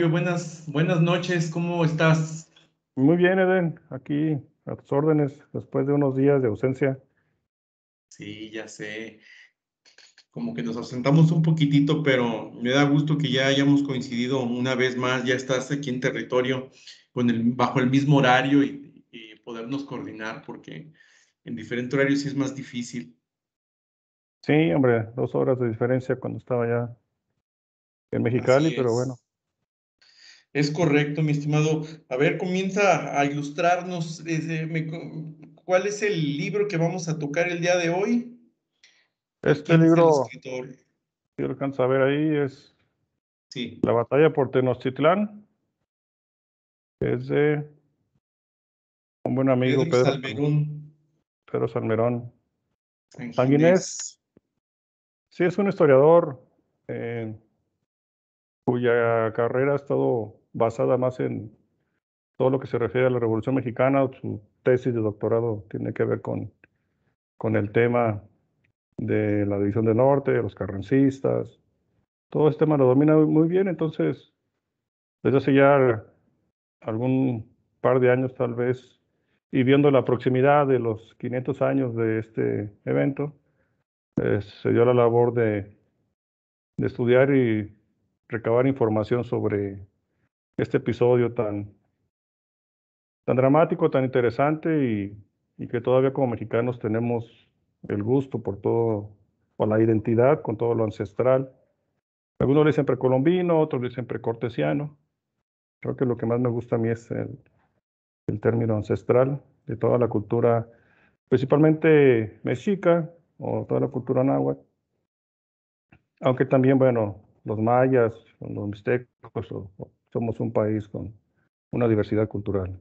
Buenas noches, ¿cómo estás? Muy bien, Eden, aquí a tus órdenes, después de unos días de ausencia. Sí, ya sé, como que nos ausentamos un poquitito, pero me da gusto que ya hayamos coincidido una vez más, ya estás aquí en territorio bajo el mismo horario y podernos coordinar, porque en diferente horario sí es más difícil. Sí, hombre, 2 horas de diferencia cuando estaba ya en Mexicali, Así pero bueno. es correcto, mi estimado. A ver, comienza a ilustrarnos, ¿cuál es el libro que vamos a tocar el día de hoy? ¿Y Este quién es el libro, escritor? si alcanza a ver ahí, es Sí, La batalla por Tenochtitlán, que es de un buen amigo, Pedro Salmerón Pedro Salmerón. Sanguinés, Sanginés. sí es un historiador eh, cuya carrera ha estado basada más en todo lo que se refiere a la Revolución Mexicana. Su tesis de doctorado tiene que ver con el tema de la División del Norte, de los carrancistas. Todo este tema lo domina muy bien, entonces, desde hace ya algún par de años tal vez, y viendo la proximidad de los 500 años de este evento, se dio la labor de estudiar y recabar información sobre este episodio tan dramático, tan interesante y que todavía como mexicanos tenemos el gusto por todo, por la identidad, con todo lo ancestral. Algunos le dicen precolombino, otros le dicen precortesiano. Creo que lo que más me gusta a mí es el término ancestral de toda la cultura, principalmente mexica o toda la cultura náhuatl, aunque también, bueno, los mayas, los mixtecos, somos un país con una diversidad cultural.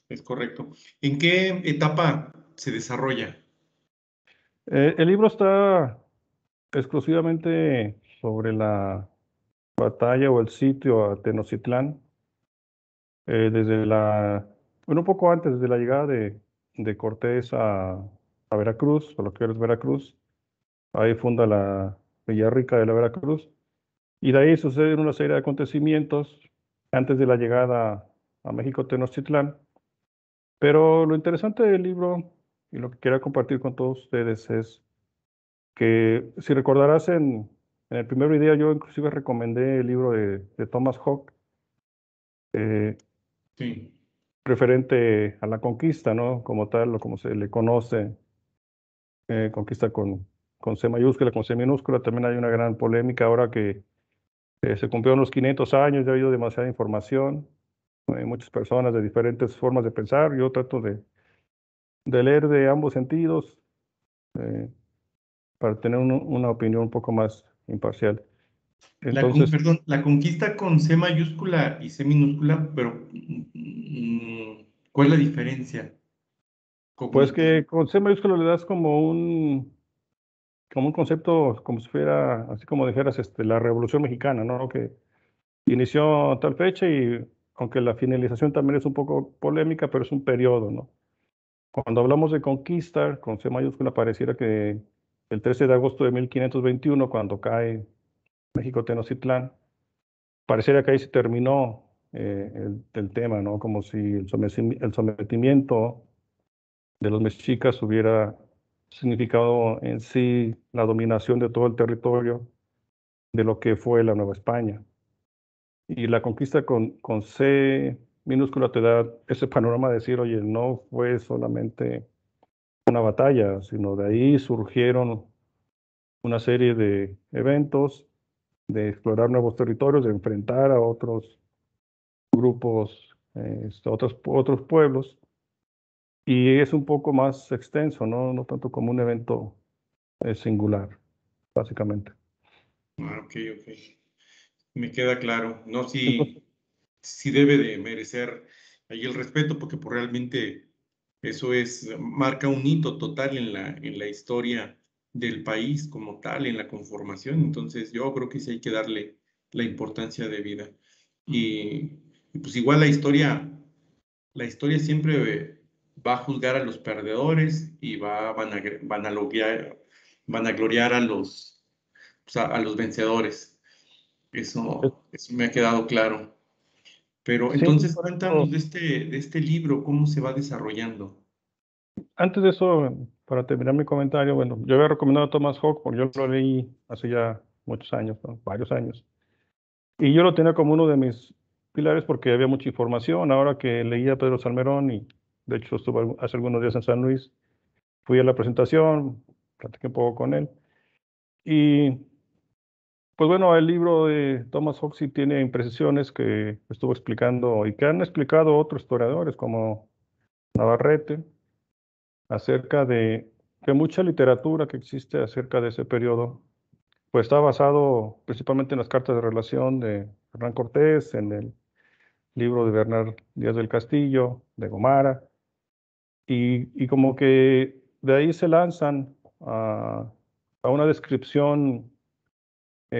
Es correcto. ¿En qué etapa se desarrolla? El libro está exclusivamente sobre la batalla o el sitio a Tenochtitlán, bueno, un poco antes de la llegada de Cortés a Veracruz, o lo que es Veracruz. Ahí funda la Villarrica de la Veracruz. Y de ahí suceden una serie de acontecimientos antes de la llegada a México Tenochtitlán. Pero lo interesante del libro y lo que quería compartir con todos ustedes es que, si recordarás, en el primer video yo inclusive recomendé el libro de Thomas Hobbes, eh, Sí, referente a la conquista, ¿no? Como tal, o como se le conoce, conquista con C mayúscula, con C minúscula. También hay una gran polémica ahora que se cumplieron los 500 años, ya ha habido demasiada información, hay muchas personas de diferentes formas de pensar. Yo trato de leer de ambos sentidos eh, para tener una opinión un poco más imparcial. Entonces, perdón, la conquista con C mayúscula y C minúscula, pero ¿cuál es la diferencia pues cognitiva? que con C mayúscula le das como un concepto, como si fuera, así como dijeras, la Revolución Mexicana, ¿no? Que inició a tal fecha y aunque la finalización también es un poco polémica, pero es un periodo, ¿no? Cuando hablamos de conquista, con C mayúscula, pareciera que el 13 de agosto de 1521, cuando cae México Tenochtitlán, pareciera que ahí se terminó el tema, ¿no? Como si el sometimiento de los mexicas hubiera significado en sí la dominación de todo el territorio de lo que fue la Nueva España. Y la conquista con C minúscula te da ese panorama de decir, oye, no fue solamente una batalla, sino de ahí surgieron una serie de eventos, de explorar nuevos territorios, de enfrentar a otros grupos, otros pueblos, y es un poco más extenso, ¿no? No tanto como un evento singular, básicamente. Ah, ok, ok. Me queda claro. No, Entonces, sí, sí debe de merecer ahí el respeto, porque pues, realmente eso marca un hito total en la historia del país como tal, en la conformación. Entonces, yo creo que sí hay que darle la importancia de vida. Y pues igual la historia siempre va a juzgar a los perdedores y van a gloriar a los vencedores. Eso me ha quedado claro. Pero Sí, entonces por cuéntanos eso, de este libro, cómo se va desarrollando. antes de eso, para terminar mi comentario, bueno, yo había recomendado a Thomas Hobbes porque yo lo leí hace ya muchos años, ¿no? Varios años. Y yo lo tenía como uno de mis pilares porque había mucha información. Ahora que leía a Pedro Salmerón y de hecho estuve hace algunos días en San Luis, fui a la presentación, platiqué un poco con él. Y pues bueno, el libro de Thomas Hobbes sí tiene imprecisiones que estuvo explicando y que han explicado otros historiadores como Navarrete acerca de que mucha literatura que existe acerca de ese periodo pues está basado principalmente en las cartas de relación de Hernán Cortés, en el libro de Bernard Díaz del Castillo, de Gomara, y como que de ahí se lanzan a una descripción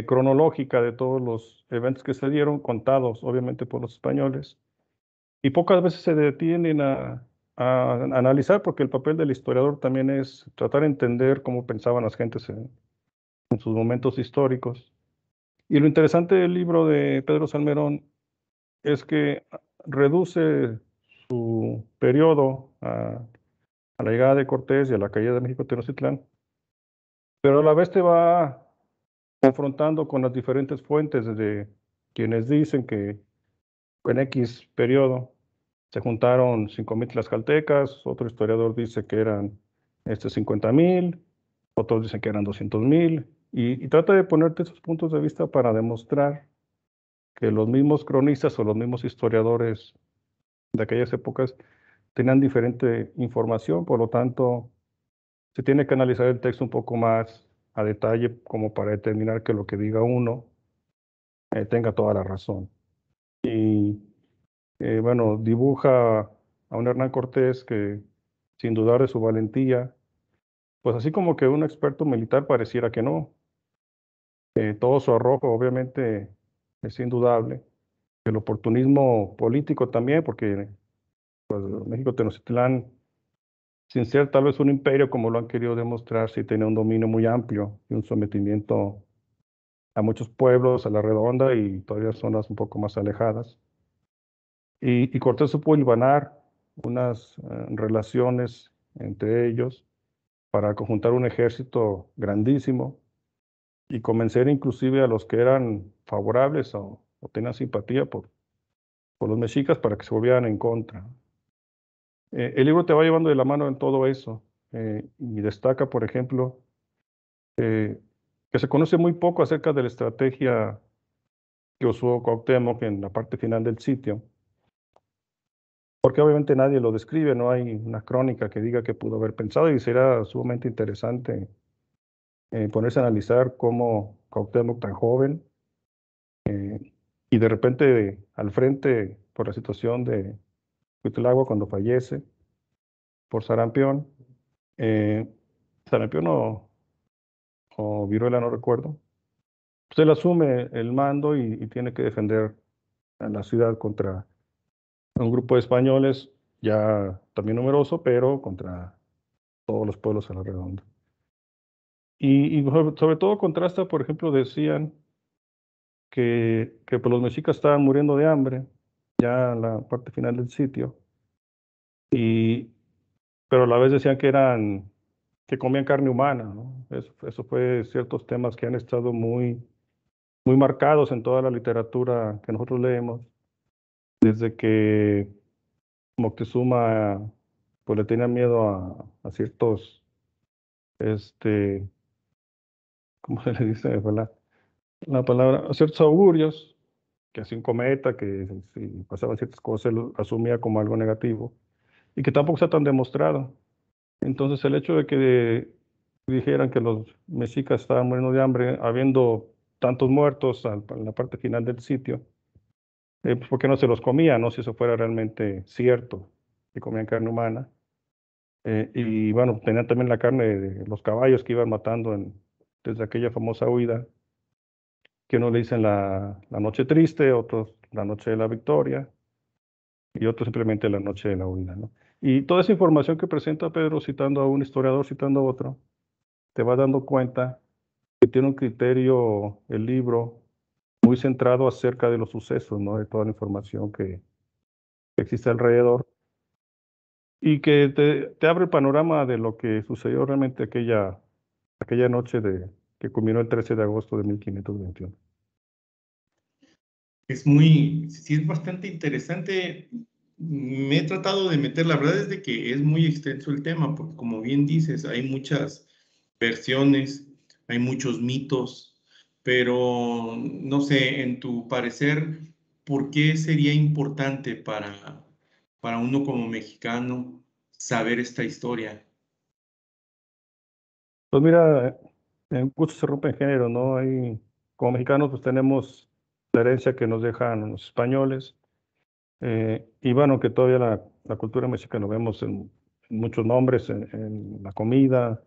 cronológica de todos los eventos que se dieron, contados obviamente por los españoles, y pocas veces se detienen a analizar, porque el papel del historiador también es tratar de entender cómo pensaban las gentes en sus momentos históricos. Y lo interesante del libro de Pedro Salmerón es que reduce su periodo a la llegada de Cortés y a la caída de México Tenochtitlán, pero a la vez te va confrontando con las diferentes fuentes de quienes dicen que en X periodo se juntaron 5,000 tlaxcaltecas, otro historiador dice que eran 50,000, otros dicen que eran 200,000, y trata de ponerte esos puntos de vista para demostrar que los mismos cronistas o los mismos historiadores de aquellas épocas tenían diferente información, por lo tanto, se tiene que analizar el texto un poco más a detalle como para determinar que lo que diga uno tenga toda la razón. Y bueno, dibuja a un Hernán Cortés que, sin dudar de su valentía, pues así como que un experto militar pareciera que no. Todo su arrojo obviamente es indudable. El oportunismo político también, porque pues, México Tenochtitlán, sin ser tal vez un imperio como lo han querido demostrar, sí tiene un dominio muy amplio y un sometimiento a muchos pueblos a la redonda y todavía zonas un poco más alejadas. Y Cortés supo hilvanar unas relaciones entre ellos para conjuntar un ejército grandísimo y convencer inclusive a los que eran favorables o tenían simpatía por los mexicas para que se volvieran en contra. El libro te va llevando de la mano en todo eso y destaca, por ejemplo, eh, que se conoce muy poco acerca de la estrategia que usó Cuauhtémoc en la parte final del sitio, porque obviamente nadie lo describe, no hay una crónica que diga que pudo haber pensado y será sumamente interesante ponerse a analizar cómo Cuauhtémoc tan joven y de repente al frente por la situación de Cuitlagua cuando fallece por sarampión, eh, sarampión o viruela, no recuerdo, pues él asume el mando y tiene que defender a la ciudad contra un grupo de españoles ya también numeroso, pero contra todos los pueblos a la redonda. Y sobre todo contrasta, por ejemplo, decían que pues, los mexicas estaban muriendo de hambre ya en la parte final del sitio, y, pero a la vez decían que comían carne humana, ¿no? Eso fue ciertos temas que han estado muy marcados en toda la literatura que nosotros leemos, desde que Moctezuma pues le tenía miedo a ciertos, este, ¿cómo se le dice? Fue la palabra, a ciertos augurios, que hacía un cometa, que si pasaban ciertas cosas él lo asumía como algo negativo, y que tampoco está tan demostrado. Entonces el hecho de que dijeran que los mexicas estaban muriendo de hambre, habiendo tantos muertos en la parte final del sitio, pues ¿por qué no se los comía, no? Si eso fuera realmente cierto, que comían carne humana. Y bueno, tenían también la carne de los caballos que iban matando desde aquella famosa huida, que unos le dicen la noche triste, otros la noche de la victoria, y otros simplemente la noche de la huida, ¿no? Y toda esa información que presenta Pedro, citando a un historiador, citando a otro, te vas dando cuenta que tiene un criterio el libro muy centrado acerca de los sucesos, ¿no? De toda la información que existe alrededor y que te abre el panorama de lo que sucedió realmente aquella noche que culminó el 13 de agosto de 1521. Sí, es bastante interesante. Me he tratado de meter, la verdad es de que es muy extenso el tema, porque como bien dices, hay muchas versiones, hay muchos mitos, pero no sé, en tu parecer, ¿por qué sería importante para uno como mexicano saber esta historia? Pues mira, en gusto se rompe en género, ¿no? Como mexicanos, pues tenemos la herencia que nos dejan los españoles. Y bueno, que todavía la cultura mexicana lo vemos en muchos nombres, en la comida,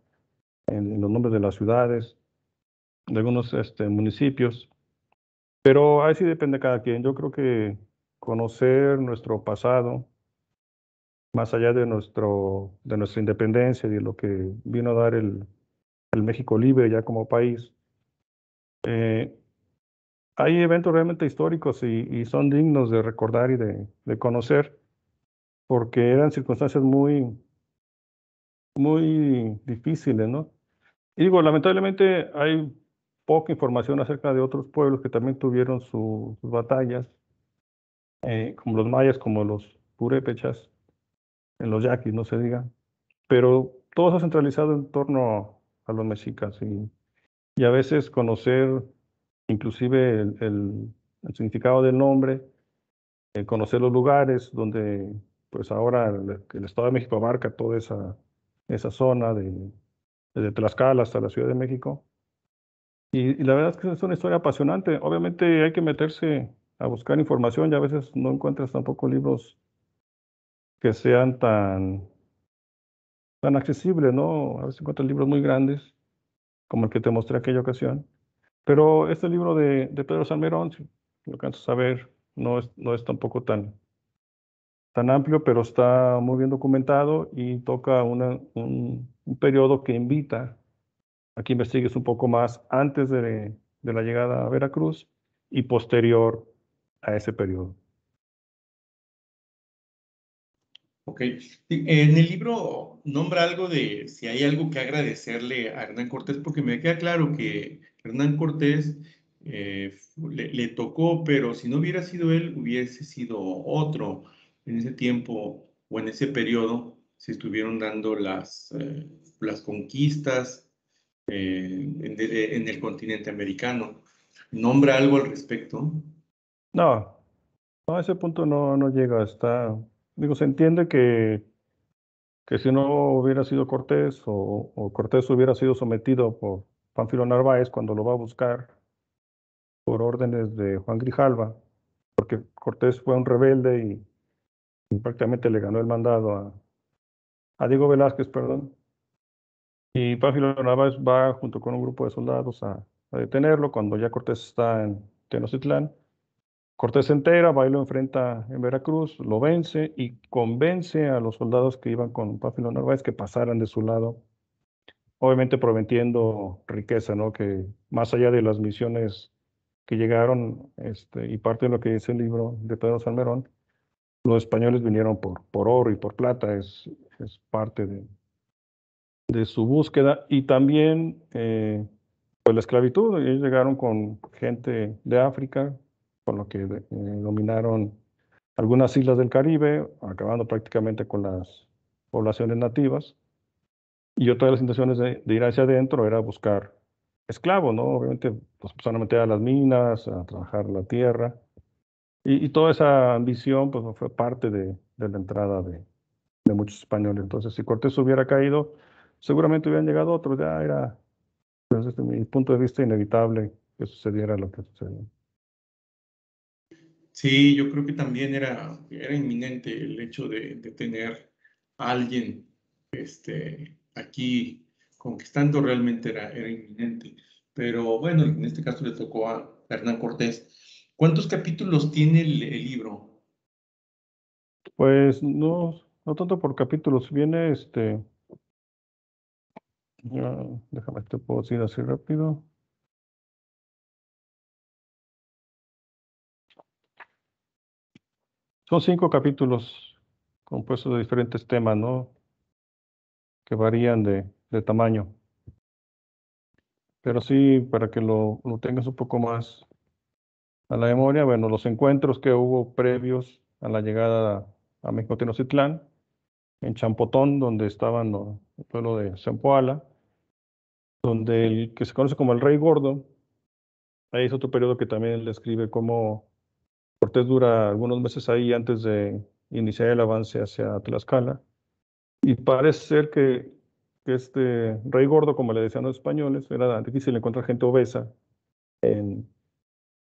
en los nombres de las ciudades, de algunos municipios. Pero ahí sí depende de cada quien. Yo creo que conocer nuestro pasado, más allá de nuestra independencia y de lo que vino a dar el México libre ya como país, eh, hay eventos realmente históricos y son dignos de recordar y de conocer, porque eran circunstancias muy difíciles, ¿no? Y digo, lamentablemente hay poca información acerca de otros pueblos que también tuvieron sus batallas, como los mayas, como los purépechas, en los yaquis, no se diga, pero todo se ha centralizado en torno a los mexicas y a veces conocer inclusive el significado del nombre, conocer los lugares donde pues ahora el Estado de México abarca toda esa zona desde Tlaxcala hasta la Ciudad de México. Y la verdad es que es una historia apasionante. Obviamente hay que meterse a buscar información y a veces no encuentras tampoco libros que sean tan accesibles, ¿no? A veces encuentras libros muy grandes, como el que te mostré aquella ocasión. Pero este libro de Pedro Salmerón, si lo alcanzas a ver, no es tampoco tan amplio, pero está muy bien documentado y toca un periodo que invita a que investigues un poco más antes de la llegada a Veracruz y posterior a ese periodo. Ok. Sí, en el libro nombra algo de si hay algo que agradecerle a Hernán Cortés, porque me queda claro que Hernán Cortés le tocó, pero si no hubiera sido él, hubiese sido otro. En ese tiempo o en ese periodo se estuvieron dando las conquistas en el continente americano. ¿Nombra algo al respecto? No, no, a ese punto no llega. Digo, se entiende que si no hubiera sido Cortés o Cortés hubiera sido sometido por Pánfilo Narváez cuando lo va a buscar por órdenes de Juan Grijalva, porque Cortés fue un rebelde y prácticamente le ganó el mandado a Diego Velázquez, perdón. Y Pánfilo Narváez va junto con un grupo de soldados a detenerlo cuando ya Cortés está en Tenochtitlán. Cortés se entera, va y lo enfrenta en Veracruz, lo vence y convence a los soldados que iban con Pánfilo Narváez que pasaran de su lado, obviamente prometiendo riqueza, ¿no? Que más allá de las misiones que llegaron, y parte de lo que dice el libro de Pedro Salmerón, los españoles vinieron por oro y por plata, es parte de su búsqueda, y también pues la esclavitud. Ellos llegaron con gente de África, con lo que dominaron algunas islas del Caribe, acabando prácticamente con las poblaciones nativas. Y otra de las intenciones de ir hacia adentro era buscar esclavos, ¿no? Obviamente los empezaron a meter a las minas, a trabajar la tierra. Y toda esa ambición pues, fue parte de la entrada de muchos españoles. Entonces, si Cortés hubiera caído, seguramente hubieran llegado otros. Ya era, pues, desde mi punto de vista, inevitable que sucediera lo que sucedió. Sí, yo creo que también era inminente el hecho de tener a alguien aquí conquistando, realmente era inminente. Pero bueno, en este caso le tocó a Hernán Cortés. ¿Cuántos capítulos tiene el libro? Pues no tanto por capítulos, viene déjame te puedo decir así rápido. Son 5 capítulos compuestos de diferentes temas, ¿no? Que varían de tamaño. Pero sí, para que lo tengas un poco más a la memoria, bueno, los encuentros que hubo previos a la llegada a México Tenochtitlán, en Champotón, donde estaban el pueblo de Zempoala, donde el que se conoce como el Rey Gordo, ahí es otro periodo que también describe cómo Cortés dura algunos meses ahí antes de iniciar el avance hacia Tlaxcala. Y parece ser que este Rey Gordo, como le decían los españoles, era difícil encontrar gente obesa en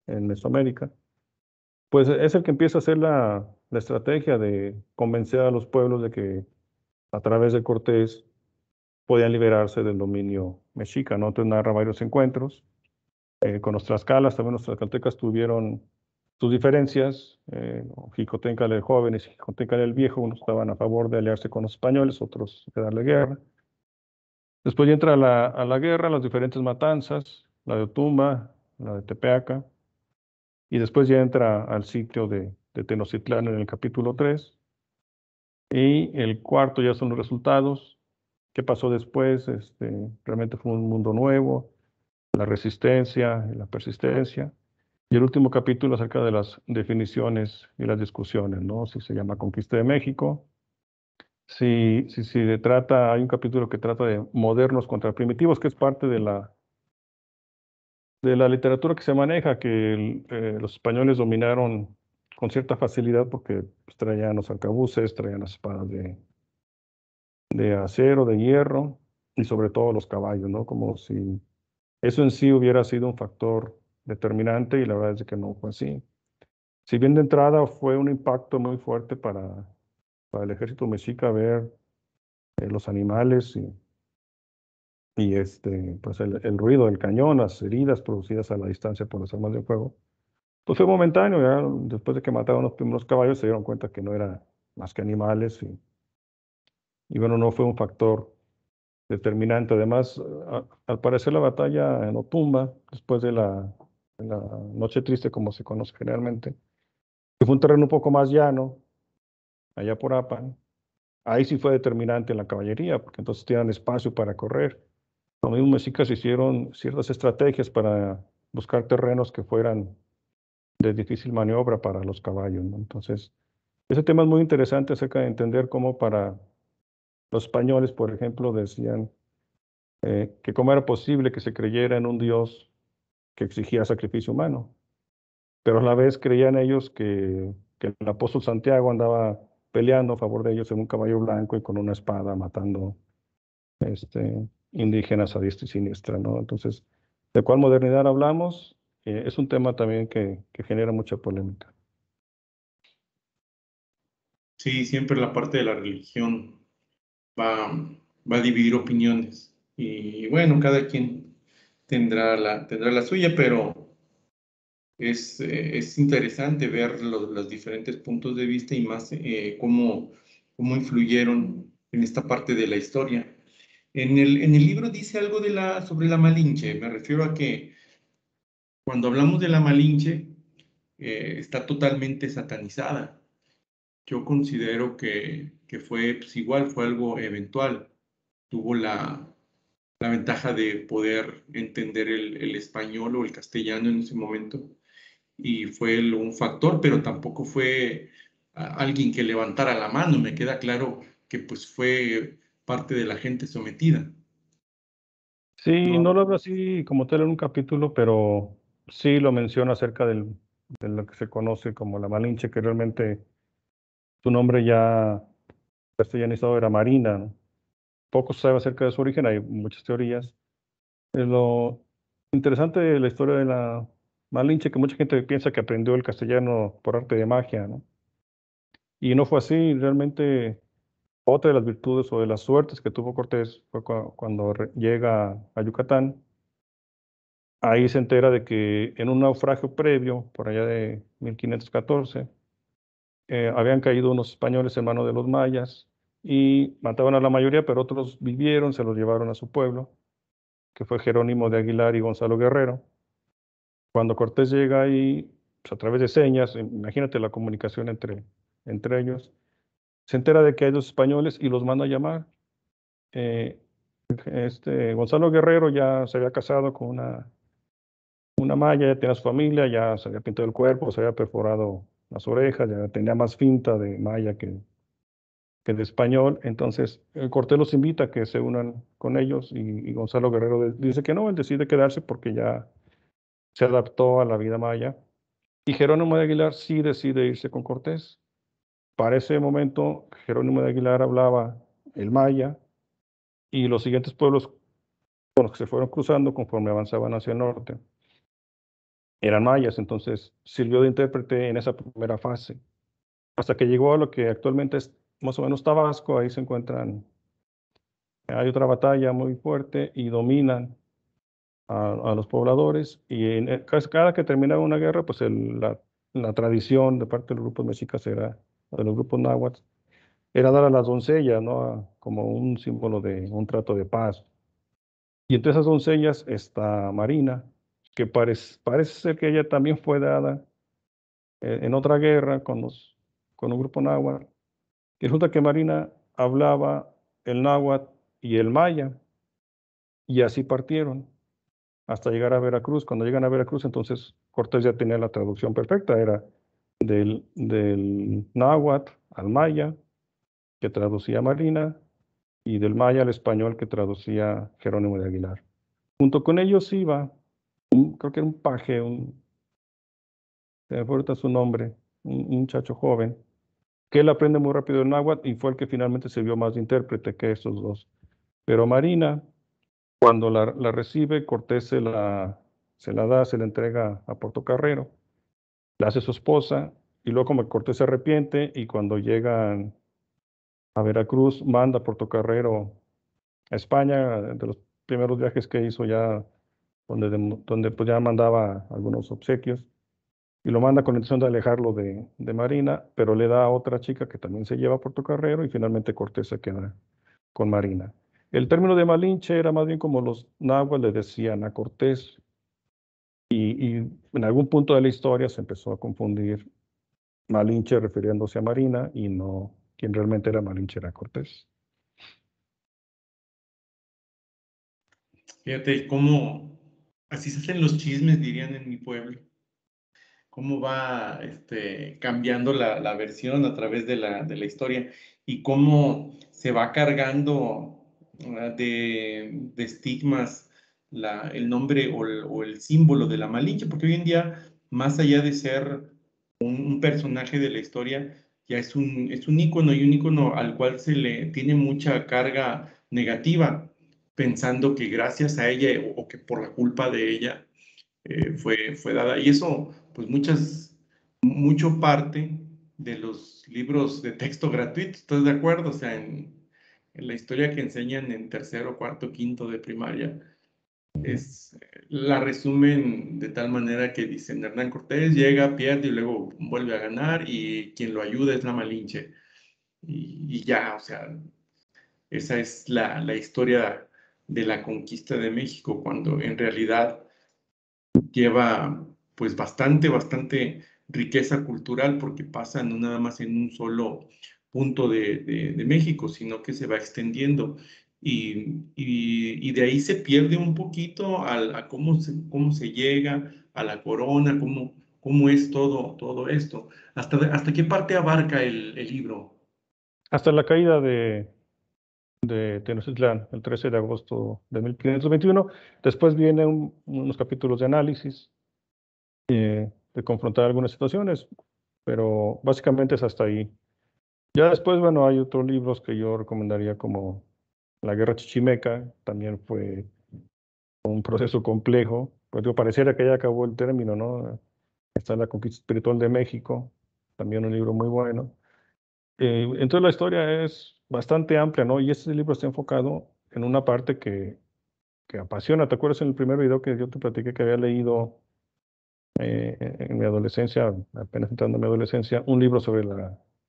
Mesoamérica. Pues es el que empieza a hacer la estrategia de convencer a los pueblos de que a través de Cortés podían liberarse del dominio mexica, ¿no? Entonces narra varios encuentros. Con los tlaxcalas, también los tlaxcaltecas tuvieron sus diferencias. Xicoténcatl el joven y Xicoténcatl el viejo, unos estaban a favor de aliarse con los españoles, otros de darle guerra. Después ya entra a la guerra, las diferentes matanzas, la de Otumba, la de Tepeaca, y después ya entra al sitio de Tenochtitlán en el capítulo 3. Y el cuarto ya son los resultados. ¿Qué pasó después? Realmente fue un mundo nuevo, la resistencia y la persistencia. Y el último capítulo acerca de las definiciones y las discusiones, ¿no? Si se llama Conquista de México, si se trata, hay un capítulo que trata de modernos contra primitivos, que es parte de la literatura que se maneja, que los españoles dominaron con cierta facilidad porque pues, traían los arcabuces, traían las espadas de acero, de hierro y sobre todo los caballos, ¿no? Como si eso en sí hubiera sido un factor determinante y la verdad es que no fue así. Si bien de entrada fue un impacto muy fuerte para el ejército mexica ver los animales y pues el ruido del cañón, las heridas producidas a la distancia por las armas de fuego, pues fue momentáneo. Ya después de que mataron los primeros caballos se dieron cuenta que no eran más que animales y bueno, no fue un factor determinante. Además, al parecer la batalla en Otumba, después de la Noche Triste, como se conoce generalmente, que fue un terreno un poco más llano, allá por Apan, ahí sí fue determinante en la caballería, porque entonces tenían espacio para correr. Los mismos mexicas hicieron ciertas estrategias para buscar terrenos que fueran de difícil maniobra para los caballos, ¿no? Entonces, ese tema es muy interesante acerca de entender cómo para los españoles, por ejemplo, decían que cómo era posible que se creyera en un Dios que exigía sacrificio humano, pero a la vez creían ellos que el apóstol Santiago andaba peleando a favor de ellos en un caballo blanco y con una espada matando indígenas a diestra y siniestra, ¿no? Entonces, ¿de cuál modernidad hablamos? Es un tema también que genera mucha polémica. Sí, siempre la parte de la religión va, va a dividir opiniones. Y bueno, cada quien tendrá la suya, pero es interesante ver los diferentes puntos de vista y más cómo influyeron en esta parte de la historia. En el libro dice algo sobre la Malinche. Me refiero a que cuando hablamos de la Malinche, está totalmente satanizada. Yo considero que fue pues, igual, fue algo eventual. Tuvo la ventaja de poder entender el español o el castellano en ese momento y fue un factor, pero tampoco fue alguien que levantara la mano. Me queda claro que pues fue parte de la gente sometida. Sí, no No, lo hablo así como tal en un capítulo, pero sí lo menciona acerca de lo que se conoce como la Malinche, que realmente su nombre ya castellanizado era Marina, ¿no? Poco se sabe acerca de su origen, hay muchas teorías. Lo interesante de la historia de la Malinche, que mucha gente piensa que aprendió el castellano por arte de magia, ¿no? Y no fue así, realmente otra de las virtudes o de las suertes que tuvo Cortés fue cuando llega a Yucatán. Ahí se entera de que en un naufragio previo, por allá de 1514, habían caído unos españoles en manos de los mayas y mataban a la mayoría, pero otros vivieron, se los llevaron a su pueblo, que fue Jerónimo de Aguilar y Gonzalo Guerrero. Cuando Cortés llega ahí, pues a través de señas, imagínate la comunicación entre entre ellos, se entera de que hay dos españoles y los manda a llamar. Gonzalo Guerrero ya se había casado con una maya, ya tenía su familia, ya se había pintado el cuerpo, se había perforado las orejas, ya tenía más finta de maya que de español. Entonces, Cortés los invita a que se unan con ellos y Gonzalo Guerrero dice que no, él decide quedarse porque ya se adaptó a la vida maya. Y Jerónimo de Aguilar sí decide irse con Cortés. Para ese momento, Jerónimo de Aguilar hablaba el maya y los siguientes pueblos con los que se fueron cruzando conforme avanzaban hacia el norte eran mayas, entonces sirvió de intérprete en esa primera fase, hasta que llegó a lo que actualmente es más o menos Tabasco. Ahí se encuentran, hay otra batalla muy fuerte y dominan a los pobladores, y cada que terminaba una guerra, pues la tradición de parte de los grupos mexicas era, de los grupos náhuatl, era dar a las doncellas, ¿no? Como un símbolo de un trato de paz. Y entre esas doncellas está Marina, que parece ser que ella también fue dada en otra guerra con un grupo náhuatl. Y resulta que Marina hablaba el náhuatl y el maya, y así partieron hasta llegar a Veracruz. Cuando llegan a Veracruz, entonces Cortés ya tenía la traducción perfecta, era del náhuatl al maya, que traducía Marina, y del maya al español, que traducía Jerónimo de Aguilar. Junto con ellos iba, creo que era un paje, se me fue ahorita su nombre, un muchacho joven, que él aprende muy rápido el náhuatl y fue el que finalmente se vio más de intérprete que estos dos. Pero Marina, cuando la recibe, Cortés se la entrega a Portocarrero, la hace su esposa, y luego como Cortés se arrepiente, y cuando llegan a Veracruz, manda a Portocarrero a España, de los primeros viajes que hizo ya, donde pues ya mandaba algunos obsequios, y lo manda con la intención de alejarlo de Marina, pero le da a otra chica que también se lleva a Portocarrero, y finalmente Cortés se queda con Marina. El término de Malinche era más bien como los nahuas le decían a Cortés, y en algún punto de la historia se empezó a confundir Malinche refiriéndose a Marina, y no, quien realmente era Malinche era Cortés. Fíjate cómo así se hacen los chismes, dirían en mi pueblo. Cómo va cambiando la versión a través de la historia y cómo se va cargando de estigmas el nombre o el símbolo de la Malinche, porque hoy en día, más allá de ser un personaje de la historia, ya es un ícono, y un ícono al cual se le tiene mucha carga negativa, pensando que gracias a ella o que por la culpa de ella fue dada. Y eso, pues mucho parte de los libros de texto gratuitos, ¿estás de acuerdo? O sea, en la historia que enseñan en tercero, cuarto, quinto de primaria, la resumen de tal manera que dicen: Hernán Cortés llega, pierde y luego vuelve a ganar, y quien lo ayuda es la Malinche. Y ya, o sea, esa es la historia de la conquista de México, cuando en realidad lleva pues bastante riqueza cultural, porque pasa no nada más en un solo punto de México, sino que se va extendiendo. Y de ahí se pierde un poquito a cómo se llega a la corona, cómo es todo esto. ¿Hasta qué parte abarca el libro? Hasta la caída de Tenochtitlán, el 13 de agosto de 1521. Después vienen unos capítulos de análisis, de confrontar algunas situaciones, pero básicamente es hasta ahí. Ya después, bueno, hay otros libros que yo recomendaría, como La Guerra Chichimeca. También fue un proceso complejo, pues digo, pareciera que ya acabó el término, ¿no? Está La Conquista Espiritual de México, también un libro muy bueno. Entonces la historia es bastante amplia, ¿no? Y este libro está enfocado en una parte que apasiona. ¿Te acuerdas en el primer video que yo te platiqué que había leído en mi adolescencia, apenas entrando en mi adolescencia, un libro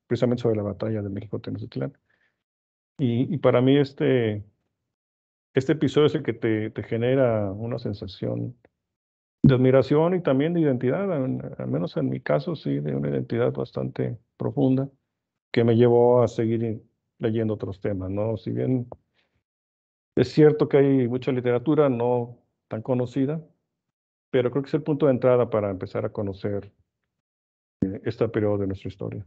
precisamente sobre la batalla de México-Tenochtitlán? Y para mí este episodio es el que te genera una sensación de admiración y también de identidad, al menos en mi caso, sí, de una identidad bastante profunda. que me llevó a seguir leyendo otros temas, ¿no? Si bien es cierto que hay mucha literatura no tan conocida, pero creo que es el punto de entrada para empezar a conocer este periodo de nuestra historia.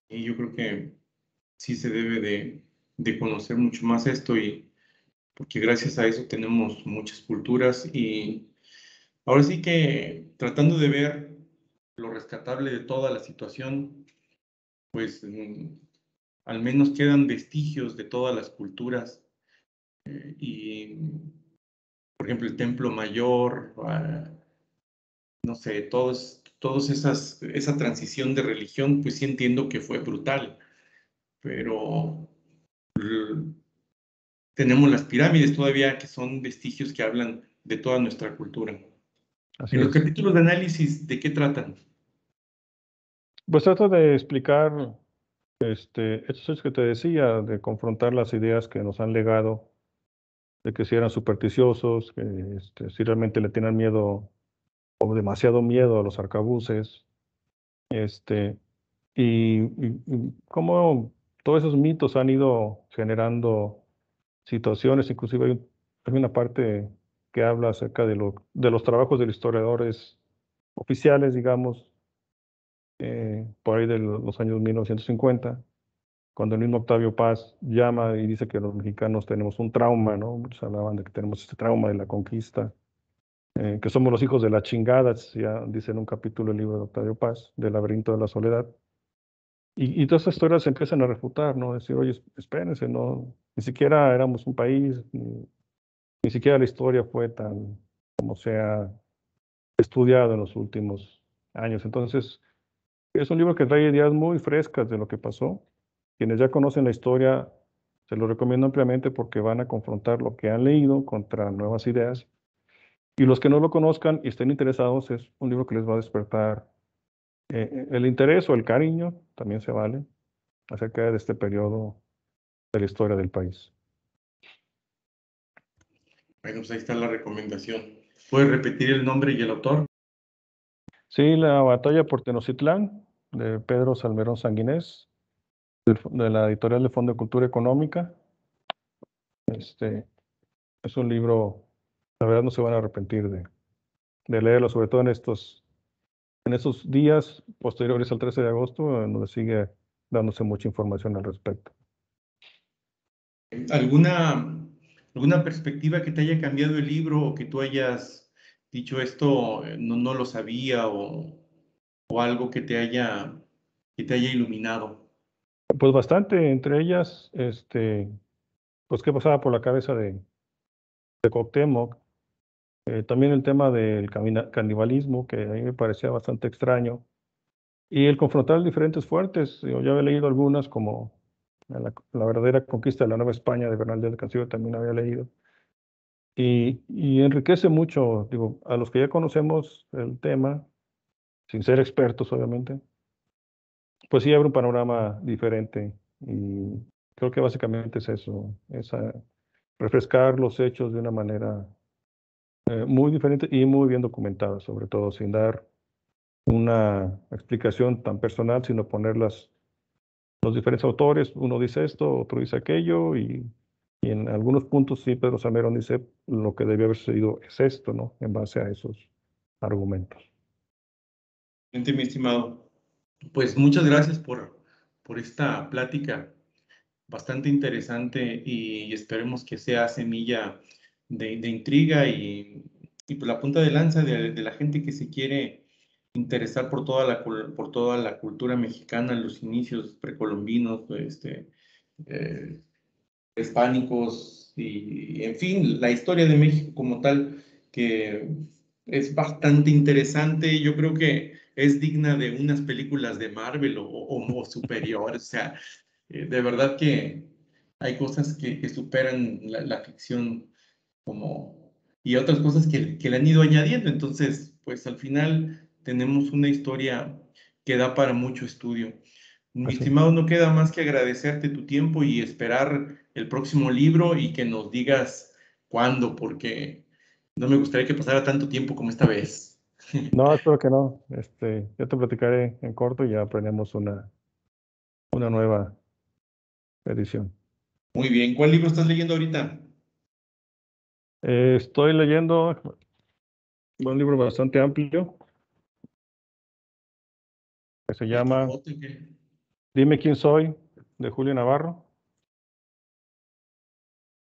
Y yo creo que sí se debe de conocer mucho más esto, y porque gracias a eso tenemos muchas culturas, y ahora sí que tratando de ver lo rescatable de toda la situación, pues al menos quedan vestigios de todas las culturas, y por ejemplo el Templo Mayor, no sé, esa transición de religión, pues sí entiendo que fue brutal, pero tenemos las pirámides todavía, que son vestigios que hablan de toda nuestra cultura. Así En los es. capítulos de análisis, ¿de qué tratan? Pues trato de explicar estos hechos que te decía, de confrontar las ideas que nos han legado, de que si eran supersticiosos, que si realmente le tienen miedo o demasiado miedo a los arcabuces, este, y cómo todos esos mitos han ido generando situaciones. Inclusive hay una parte que habla acerca de los trabajos de los historiadores oficiales, digamos, por ahí de los años 1950, cuando el mismo Octavio Paz llama y dice que los mexicanos tenemos un trauma, ¿no? Muchos hablaban de que tenemos este trauma de la conquista, que somos los hijos de la chingada, ya dice en un capítulo del libro de Octavio Paz, del laberinto de la soledad. Y todas estas historias se empiezan a refutar, ¿no? Decir, oye, espérense, no, ni siquiera éramos un país, ni siquiera la historia fue tan como se ha estudiado en los últimos años. Entonces, es un libro que trae ideas muy frescas de lo que pasó. Quienes ya conocen la historia, se lo recomiendo ampliamente porque van a confrontar lo que han leído contra nuevas ideas. Y los que no lo conozcan y estén interesados, es un libro que les va a despertar el interés o el cariño, también se vale, acerca de este periodo de la historia del país. Bueno, pues ahí está la recomendación. ¿Puedes repetir el nombre y el autor? Sí, La batalla por Tenochtitlán, de Pedro Salmerón Sanguinés, de la editorial de Fondo de Cultura Económica. Es un libro, la verdad no se van a arrepentir de leerlo, sobre todo en estos días posteriores al 13 de agosto, donde sigue dándose mucha información al respecto. ¿Alguna perspectiva que te haya cambiado el libro, o que tú hayas dicho esto, no lo sabía, o algo que te haya iluminado? Pues bastante, entre ellas, pues qué pasaba por la cabeza de Cuauhtémoc. También el tema del canibalismo, que a mí me parecía bastante extraño, y el confrontar diferentes fuertes. Yo ya había leído algunas, como la verdadera conquista de la Nueva España, de Bernal del Castillo, también había leído. Y enriquece mucho, digo, a los que ya conocemos el tema, sin ser expertos, obviamente, pues sí abre un panorama diferente. Y creo que básicamente es eso, refrescar los hechos de una manera muy diferente y muy bien documentada, sobre todo, sin dar una explicación tan personal, sino poner los diferentes autores. Uno dice esto, otro dice aquello, y en algunos puntos sí, Pedro Salmerón dice lo que debió haber sucedido es esto, ¿no? En base a esos argumentos. Gente, mi estimado, pues muchas gracias por esta plática bastante interesante, y esperemos que sea semilla de intriga, y pues la punta de lanza de la gente que se quiere interesar por toda la cultura mexicana, los inicios precolombinos, eh, hispánicos, y en fin, la historia de México como tal, que es bastante interesante. Yo creo que es digna de unas películas de Marvel o superiores. O sea, de verdad que hay cosas que superan la ficción, y otras cosas que le han ido añadiendo. Entonces, pues al final tenemos una historia que da para mucho estudio. Mi Así. estimado, no queda más que agradecerte tu tiempo y esperar el próximo libro, y que nos digas cuándo, porque no me gustaría que pasara tanto tiempo como esta vez. No, espero que no. Ya te platicaré en corto y ya aprendemos una nueva edición. Muy bien, ¿cuál libro estás leyendo ahorita? Estoy leyendo un libro bastante amplio que se ¿El llama Quijote? ¿Qué? Dime quién soy, de Julio Navarro.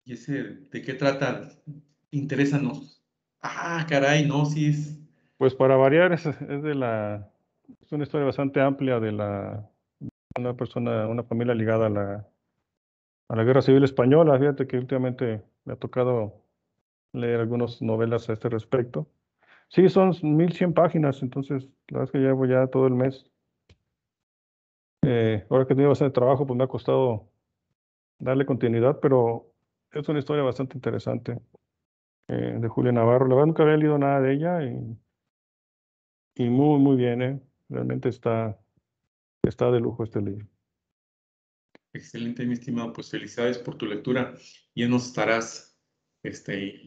¿Y ese de qué trata? Interésanos. Ah, caray, no, sí es. Pues para variar, es una historia bastante amplia de una familia ligada a la Guerra Civil Española. Fíjate que últimamente me ha tocado leer algunas novelas a este respecto. Sí, son 1100 páginas, entonces la verdad es que llevo ya todo el mes. Ahora que he tenido bastante trabajo, pues me ha costado darle continuidad, pero es una historia bastante interesante de Julia Navarro. La verdad nunca había leído nada de ella y muy, muy bien, ¿eh? Realmente está de lujo este libro. Excelente, mi estimado. Pues felicidades por tu lectura. Ya nos estarás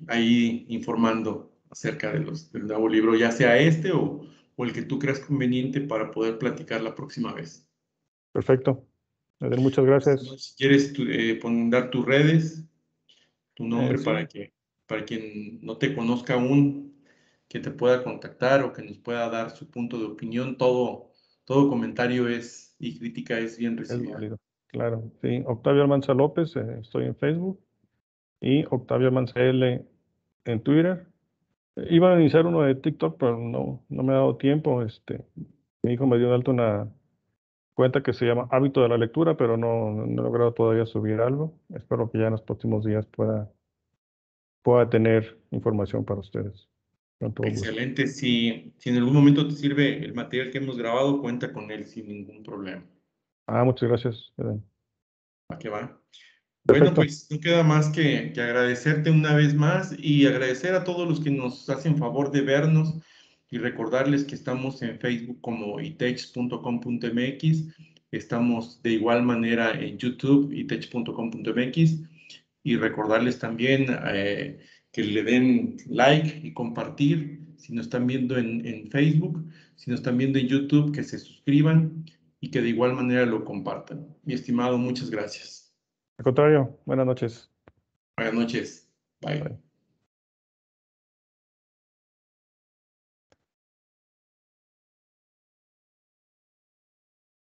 ahí informando acerca del nuevo libro, ya sea este o el que tú creas conveniente para poder platicar la próxima vez. Perfecto. Edel, muchas gracias. Si quieres dar tus redes, tu nombre Sí, para quien no te conozca aún, que te pueda contactar o que nos pueda dar su punto de opinión, todo comentario y crítica es bien es recibida. válido. Claro, sí. Octavio Almanza López, estoy en Facebook y Octavio Almanza L en Twitter. Iba a iniciar uno de TikTok, pero no me ha dado tiempo. Mi hijo me dio de alta una cuenta que se llama Hábito de la Lectura, pero no he logrado todavía subir algo. Espero que ya en los próximos días pueda tener información para ustedes. Con todo gusto. Excelente. Si en algún momento te sirve el material que hemos grabado, cuenta con él sin ningún problema. Muchas gracias, Eden. ¿A qué va? Bueno, Perfecto. pues no queda más que agradecerte una vez más y agradecer a todos los que nos hacen favor de vernos y recordarles que estamos en Facebook como itech.com.mx, estamos de igual manera en YouTube, itech.com.mx, y recordarles también que le den like y compartir si nos están viendo en Facebook, si nos están viendo en YouTube, que se suscriban y que de igual manera lo compartan. Mi estimado, muchas gracias. Al contrario, buenas noches. Buenas noches. Bye. Bye.